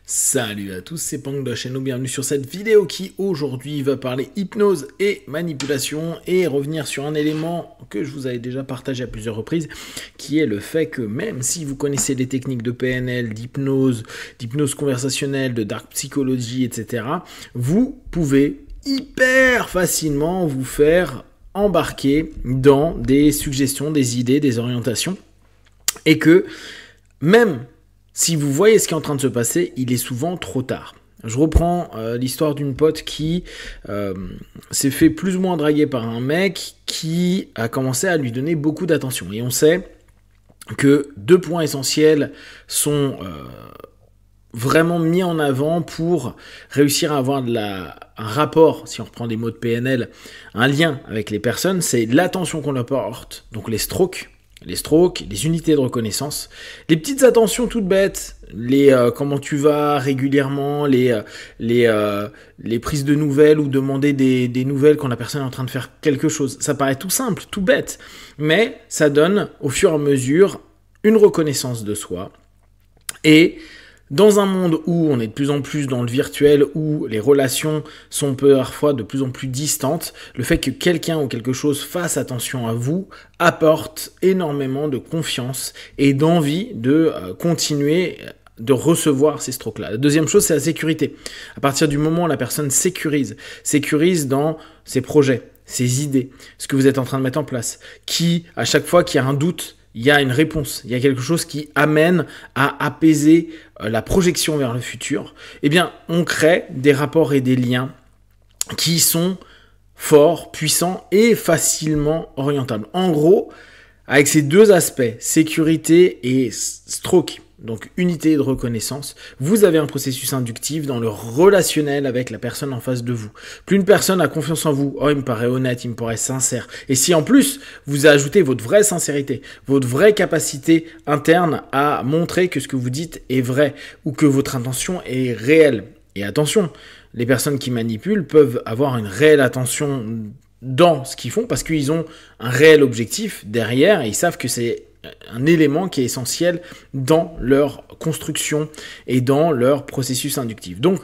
Salut à tous, c'est Pang de la chaîne, bienvenue sur cette vidéo qui aujourd'hui va parler hypnose et manipulation et revenir sur un élément que je vous avais déjà partagé à plusieurs reprises, qui est le fait que même si vous connaissez les techniques de PNL, d'hypnose conversationnelle, de dark psychology, etc., vous pouvez hyper facilement vous faire embarquer dans des suggestions, des idées, des orientations, et que même si vous voyez ce qui est en train de se passer, il est souvent trop tard. Je reprends l'histoire d'une pote qui s'est fait plus ou moins draguer par un mec qui a commencé à lui donner beaucoup d'attention. Et on sait que deux points essentiels sont vraiment mis en avant pour réussir à avoir un rapport, si on reprend des mots de PNL, un lien avec les personnes, c'est l'attention qu'on leur porte, donc les strokes, les unités de reconnaissance, les petites attentions toutes bêtes, comment tu vas régulièrement, les prises de nouvelles ou demander des nouvelles quand la personne est en train de faire quelque chose. Ça paraît tout simple, tout bête, mais ça donne au fur et à mesure une reconnaissance de soi. Et dans un monde où on est de plus en plus dans le virtuel, où les relations sont parfois de plus en plus distantes, le fait que quelqu'un ou quelque chose fasse attention à vous apporte énormément de confiance et d'envie de continuer de recevoir ces strokes-là. La deuxième chose, c'est la sécurité. À partir du moment où la personne sécurise dans ses projets, ses idées, ce que vous êtes en train de mettre en place, qui, à chaque fois qu'il y a un doute, il y a une réponse, il y a quelque chose qui amène à apaiser la projection vers le futur, eh bien, on crée des rapports et des liens qui sont forts, puissants et facilement orientables. En gros, avec ces deux aspects, sécurité et stroke, donc unité de reconnaissance, vous avez un processus inductif dans le relationnel avec la personne en face de vous. Plus une personne a confiance en vous, oh il me paraît honnête, il me paraît sincère. Et si en plus vous ajoutez votre vraie sincérité, votre vraie capacité interne à montrer que ce que vous dites est vrai ou que votre intention est réelle. Et attention, les personnes qui manipulent peuvent avoir une réelle attention dans ce qu'ils font parce qu'ils ont un réel objectif derrière et ils savent que c'est un élément qui est essentiel dans leur construction et dans leur processus inductif. Donc,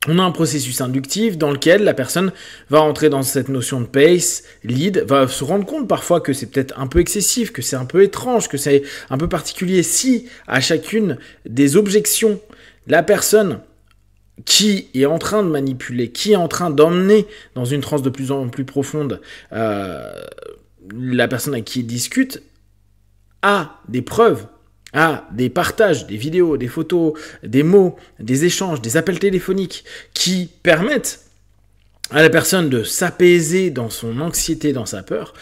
on a un processus inductif dans lequel la personne va rentrer dans cette notion de pace, lead, va se rendre compte parfois que c'est peut-être un peu excessif, que c'est un peu étrange, que c'est un peu particulier. Si à chacune des objections, la personne qui est en train de manipuler, qui est en train d'emmener dans une transe de plus en plus profonde la personne avec qui il discute, a des preuves, a des partages, des vidéos, des photos, des mots, des échanges, des appels téléphoniques qui permettent à la personne de s'apaiser dans son anxiété, dans sa peur,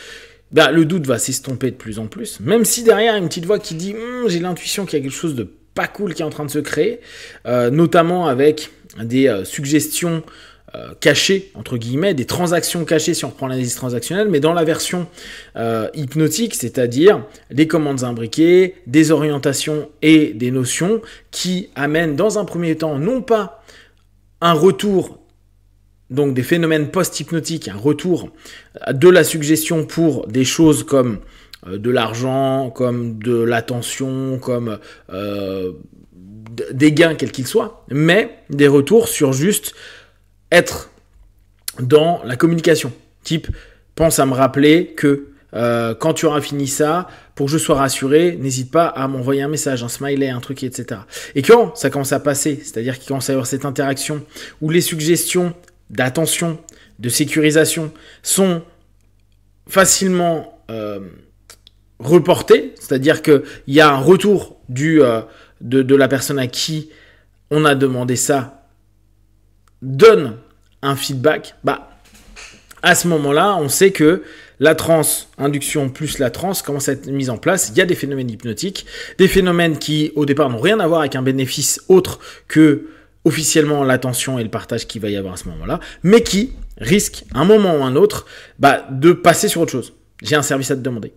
le doute va s'estomper de plus en plus, même si derrière il y a une petite voix qui dit « j'ai l'intuition qu'il y a quelque chose de pas cool qui est en train de se créer », notamment avec des suggestions cachées, entre guillemets, des transactions cachées si on reprend l'analyse transactionnelle, mais dans la version hypnotique, c'est-à-dire des commandes imbriquées, des orientations et des notions qui amènent dans un premier temps non pas un retour, donc des phénomènes post-hypnotiques, un retour de la suggestion pour des choses comme de l'argent, comme de l'attention, comme des gains quels qu'ils soient, mais des retours sur juste être dans la communication. Type, pense à me rappeler que quand tu auras fini ça, pour que je sois rassuré, n'hésite pas à m'envoyer un message, un smiley, un truc, etc. Et quand ça commence à passer, c'est-à-dire qu'il commence à y avoir cette interaction où les suggestions d'attention, de sécurisation sont facilement reportées, c'est-à-dire qu'il y a un retour de la personne à qui on a demandé ça, donne un feedback, à ce moment-là, on sait que la transe, induction plus la transe commence à être mise en place. Il y a des phénomènes hypnotiques, des phénomènes qui, au départ, n'ont rien à voir avec un bénéfice autre que officiellement l'attention et le partage qu'il va y avoir à ce moment-là, mais qui risquent, à un moment ou un autre, de passer sur autre chose. J'ai un service à te demander.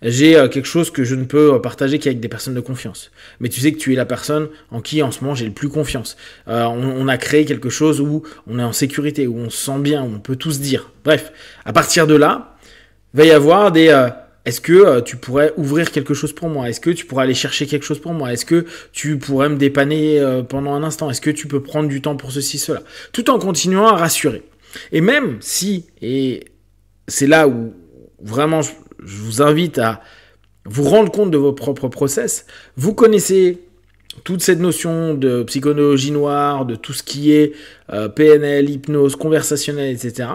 J'ai quelque chose que je ne peux partager qu'avec des personnes de confiance. Mais tu sais que tu es la personne en qui en ce moment j'ai le plus confiance. On a créé quelque chose où on est en sécurité, où on se sent bien, où on peut tout se dire. Bref, à partir de là, il va y avoir des est-ce que tu pourrais ouvrir quelque chose pour moi? Est-ce que tu pourrais aller chercher quelque chose pour moi? Est-ce que tu pourrais me dépanner pendant un instant? Est-ce que tu peux prendre du temps pour ceci, cela? Tout en continuant à rassurer. Et même si, et c'est là où vraiment je vous invite à vous rendre compte de vos propres process, vous connaissez toute cette notion de psychologie noire, de tout ce qui est PNL, hypnose, conversationnelle, etc.,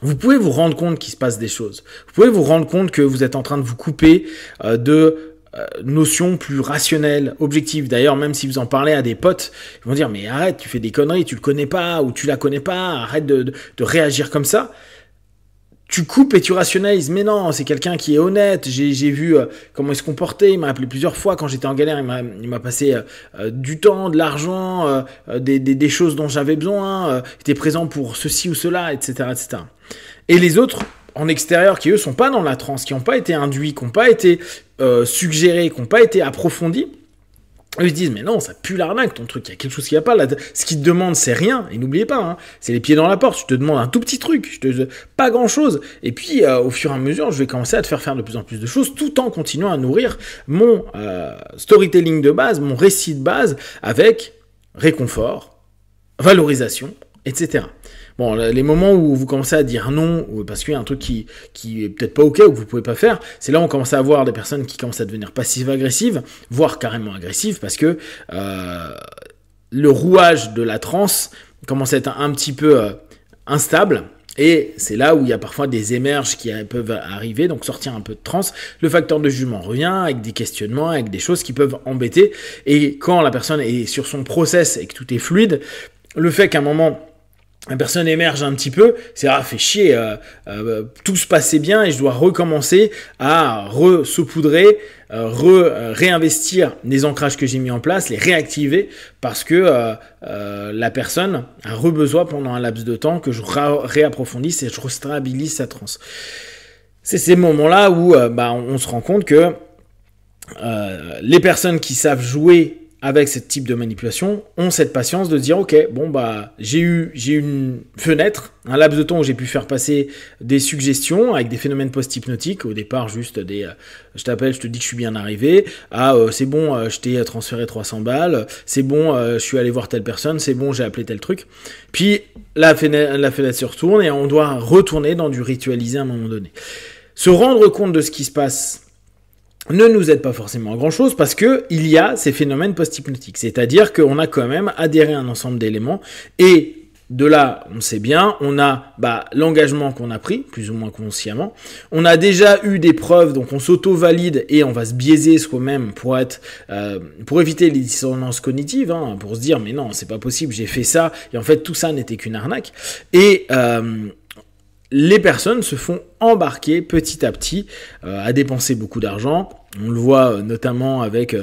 vous pouvez vous rendre compte qu'il se passe des choses. Vous pouvez vous rendre compte que vous êtes en train de vous couper de notions plus rationnelles, objectives. D'ailleurs, même si vous en parlez à des potes, ils vont dire « Mais arrête, tu fais des conneries, tu le connais pas ou tu la connais pas, arrête de réagir comme ça. » Tu coupes et tu rationalises. Mais non, c'est quelqu'un qui est honnête. J'ai vu comment il se comportait. Il m'a appelé plusieurs fois quand j'étais en galère. Il m'a passé du temps, de l'argent, des choses dont j'avais besoin. Il était présent pour ceci ou cela, etc., etc. Et les autres, en extérieur, qui eux sont pas dans la transe, qui n'ont pas été induits, qui n'ont pas été suggérés, qui n'ont pas été approfondis, eux ils se disent mais non, ça pue l'arnaque ton truc, il y a quelque chose qui va pas là. Ce qu'ils te demandent c'est rien, et n'oubliez pas, hein, c'est les pieds dans la porte. Je te demande un tout petit truc, pas grand chose, et puis au fur et à mesure je vais commencer à te faire de plus en plus de choses tout en continuant à nourrir mon storytelling de base, mon récit de base avec réconfort, valorisation, etc. Bon, les moments où vous commencez à dire non, parce qu'il y a un truc qui est peut-être pas ok ou que vous pouvez pas faire, c'est là où on commence à avoir des personnes qui commencent à devenir passives-agressives, voire carrément agressives, parce que le rouage de la transe commence à être un petit peu instable, et c'est là où il y a parfois des émerges qui peuvent arriver, donc sortir un peu de transe. Le facteur de jugement revient avec des questionnements, avec des choses qui peuvent embêter, et quand la personne est sur son process et que tout est fluide, le fait qu'à un moment la personne émerge un petit peu, c'est fait chier, tout se passait bien et je dois recommencer à saupoudrer, réinvestir les ancrages que j'ai mis en place, les réactiver parce que la personne a besoin pendant un laps de temps que je réapprofondisse et je restabilise sa transe. C'est ces moments-là où on se rend compte que les personnes qui savent jouer avec ce type de manipulation, ont cette patience de dire ok, bon j'ai eu une fenêtre, un laps de temps où j'ai pu faire passer des suggestions avec des phénomènes post-hypnotiques, au départ juste je t'appelle, je te dis que je suis bien arrivé, c'est bon, je t'ai transféré 300 balles, c'est bon, je suis allé voir telle personne, c'est bon, j'ai appelé tel truc, puis la fenêtre se retourne et on doit retourner dans du ritualisé à un moment donné. Se rendre compte de ce qui se passe ne nous aide pas forcément à grand chose parce que il y a ces phénomènes post-hypnotiques, c'est-à-dire qu'on a quand même adhéré à un ensemble d'éléments et de là, on sait bien, on a l'engagement qu'on a pris, plus ou moins consciemment, on a déjà eu des preuves, donc on s'auto-valide et on va se biaiser soi-même pour éviter les dissonances cognitives, pour se dire mais non, c'est pas possible, j'ai fait ça et en fait tout ça n'était qu'une arnaque et les personnes se font embarquer petit à petit à dépenser beaucoup d'argent. On le voit notamment avec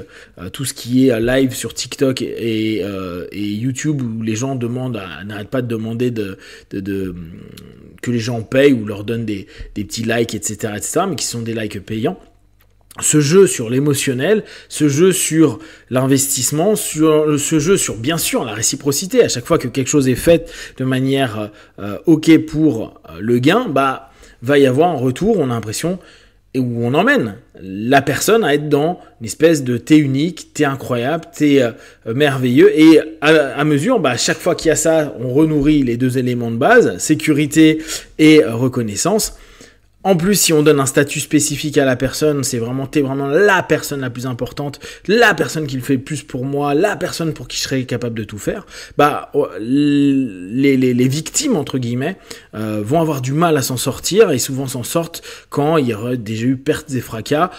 tout ce qui est live sur TikTok et YouTube où les gens n'arrêtent pas de demander que les gens payent ou leur donnent des petits likes, etc., mais qui sont des likes payants. Ce jeu sur l'émotionnel, ce jeu sur l'investissement, ce jeu sur bien sûr la réciprocité, à chaque fois que quelque chose est fait de manière ok pour le gain, va y avoir un retour, on a l'impression, et où on emmène la personne à être dans une espèce de t'es unique, t'es incroyable, t'es merveilleux, et à mesure, à chaque fois qu'il y a ça, on renourrit les deux éléments de base, sécurité et reconnaissance. En plus, si on donne un statut spécifique à la personne, t'es vraiment la personne la plus importante, la personne qui le fait le plus pour moi, la personne pour qui je serais capable de tout faire, les victimes, entre guillemets, vont avoir du mal à s'en sortir et souvent s'en sortent quand il y aura déjà eu pertes et fracas.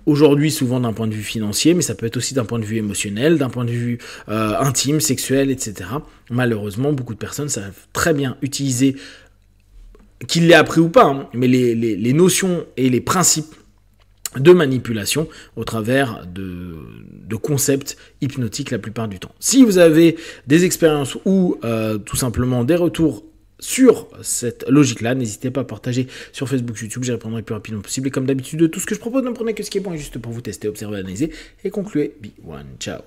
Aujourd'hui, souvent d'un point de vue financier, mais ça peut être aussi d'un point de vue émotionnel, d'un point de vue intime, sexuel, etc. Malheureusement, beaucoup de personnes savent très bien utiliser qu'il l'ait appris ou pas, mais les notions et les principes de manipulation au travers de concepts hypnotiques la plupart du temps. Si vous avez des expériences ou tout simplement des retours sur cette logique-là, n'hésitez pas à partager sur Facebook, YouTube, j'y répondrai le plus rapidement possible. Et comme d'habitude, de tout ce que je propose, ne prenez que ce qui est bon et juste pour vous tester, observer, analyser et concluez. Be one, ciao.